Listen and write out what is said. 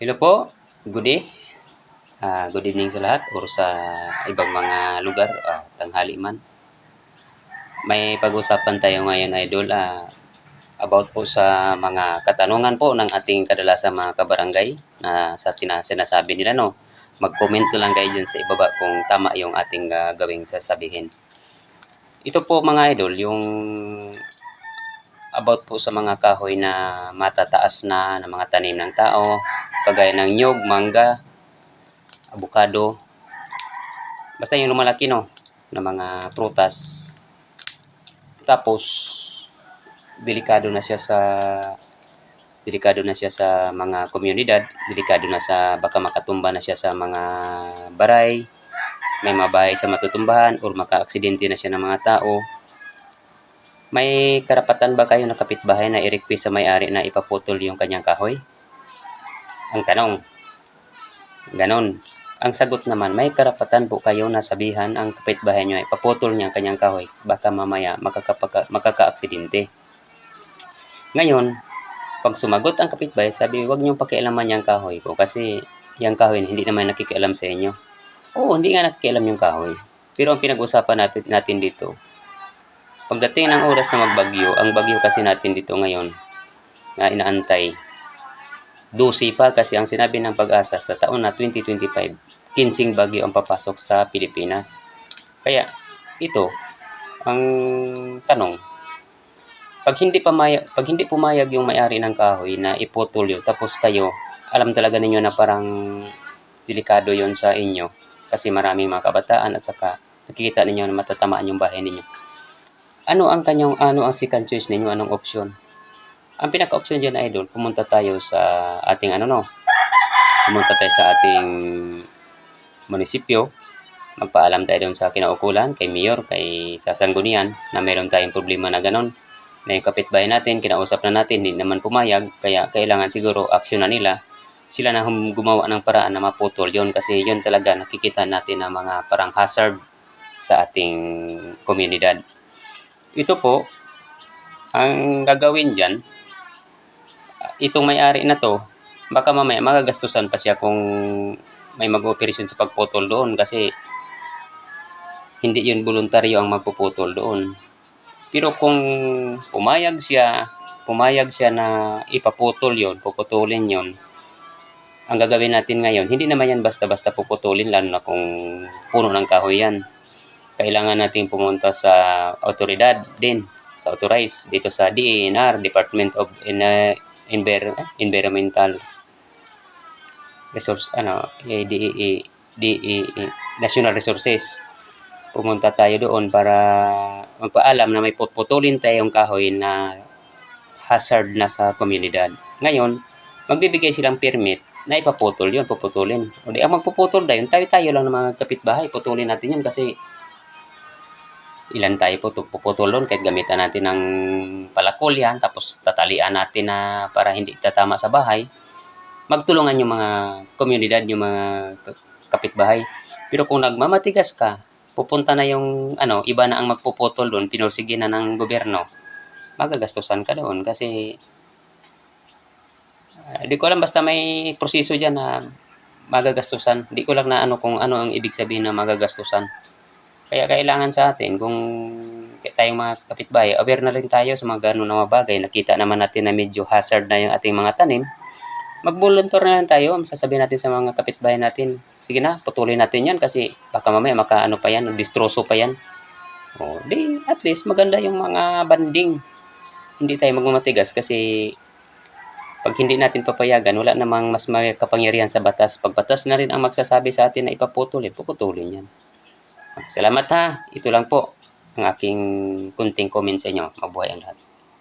Hello po, good day. Good evening sa lahat or sa ibang mga lugar, tanghali man. May pag-usapan tayo ngayon, idol, about po sa mga katanungan po ng ating kadalasang mga kabarangay na sinasabi nila, no. Mag-comment lang kayo dyan sa ibaba kung tama yung ating gawing sasabihin. Ito po mga idol, yung about po sa mga kahoy na matataas na ng mga tanim ng tao, kagaya ng nyog, mangga, abukado, basta yung lumalaki, no, na mga prutas. Tapos delikado na siya sa mga komunidad, delikado na sa baka makatumba na siya sa mga baray, may mabahay sa matutumbahan or maka-aksidente na siya ng mga tao. May karapatan ba kayo na kapitbahay na i-request sa may-ari na ipaputol yung kanyang kahoy? Ang tanong, ganon. Ang sagot naman, may karapatan po kayo na sabihan ang kapitbahay nyo ay ipaputol niya ang kanyang kahoy, baka mamaya makaka-aksidente. Ngayon, pag sumagot ang kapitbahay, sabi, huwag niyong pakialaman yung kahoy ko kasi yung kahoy hindi naman nakikialam sa inyo. Oo, hindi nga nakikialam yung kahoy. Pero ang pinag-usapan natin dito, pagdating ng oras na magbagyo, ang bagyo kasi natin dito ngayon na inaantay, 12 pa kasi ang sinabi ng Pag-asa sa taon na 2025, 15 bagyo ang papasok sa Pilipinas. Kaya ito, ang tanong, pag hindi pumayag yung may-ari ng kahoy na iputol yun, tapos kayo, alam talaga ninyo na parang delikado yon sa inyo kasi maraming mga kabataan at saka nakikita ninyo na matatamaan yung bahay ninyo. Ano ang second choice ninyo? Anong option? Ang pinaka-option dyan, idol, pumunta tayo sa ating munisipyo, magpaalam tayo doon sa kinaukulan, kay Mayor, kay Sanggunian, na meron tayong problema na ganon, na yung kapitbahay natin, kinausap na natin, hindi naman pumayag, kaya kailangan siguro aksyon na nila, sila na gumawa ng paraan na maputol yon kasi yon talaga nakikita natin na mga parang hazard sa ating komunidad. Ito po, ang gagawin dyan, itong may-ari na to, baka mamaya magagastusan pa siya kung may mag-operasyon sa pagputol doon kasi hindi yun voluntaryo ang magpuputol doon. Pero kung pumayag siya na ipaputol yon, puputulin yon, ang gagawin natin ngayon, hindi naman yan basta-basta puputulin, lalo na kung puno ng kahoy yan. Kailangan natin pumunta sa autoridad din, sa authorized dito sa DENR, Department of Environmental Resource, National Resources. Pumunta tayo doon para magpaalam na may puputulin tayong kahoy na hazard na sa komunidad. Ngayon, magbibigay silang permit na ipaputol yun, puputulin. O di, ang magpuputol na yun, tayo lang ng mga kapitbahay, putulin natin yun kasi ilan tayo puputol doon kahit gamitan natin ng palakol yan, tapos tatalian natin na para hindi tatama sa bahay. Magtulungan yung mga komunidad, yung mga kapitbahay. Pero kung nagmamatigas ka, pupunta na yung iba na ang magpuputol doon, pinursige na ng gobyerno, magagastusan ka doon kasi di ko alam, basta may proseso dyan na magagastusan. Di ko lang na kung ano ang ibig sabihin na magagastusan. Kaya kailangan sa atin, kung tayong mga kapitbahay, aware na rin tayo sa mga gano'n na mga bagay. Nakita naman natin na medyo hazard na yung ating mga tanim. Mag-volunteer na lang tayo, sasabihin natin sa mga kapitbahay natin, sige na, putulin natin yan kasi baka mamaya pa yan, distroso pa yan. O, di, at least maganda yung mga banding. Hindi tayo magmamatigas kasi pag hindi natin papayagan, wala namang mas may kapangyarihan sa batas. Pag batas na rin ang magsasabi sa atin na ipaputulin, puputulin yan. Salamat ha, ito lang po ang aking kunting comment sa inyo. Mabuhay ang lahat.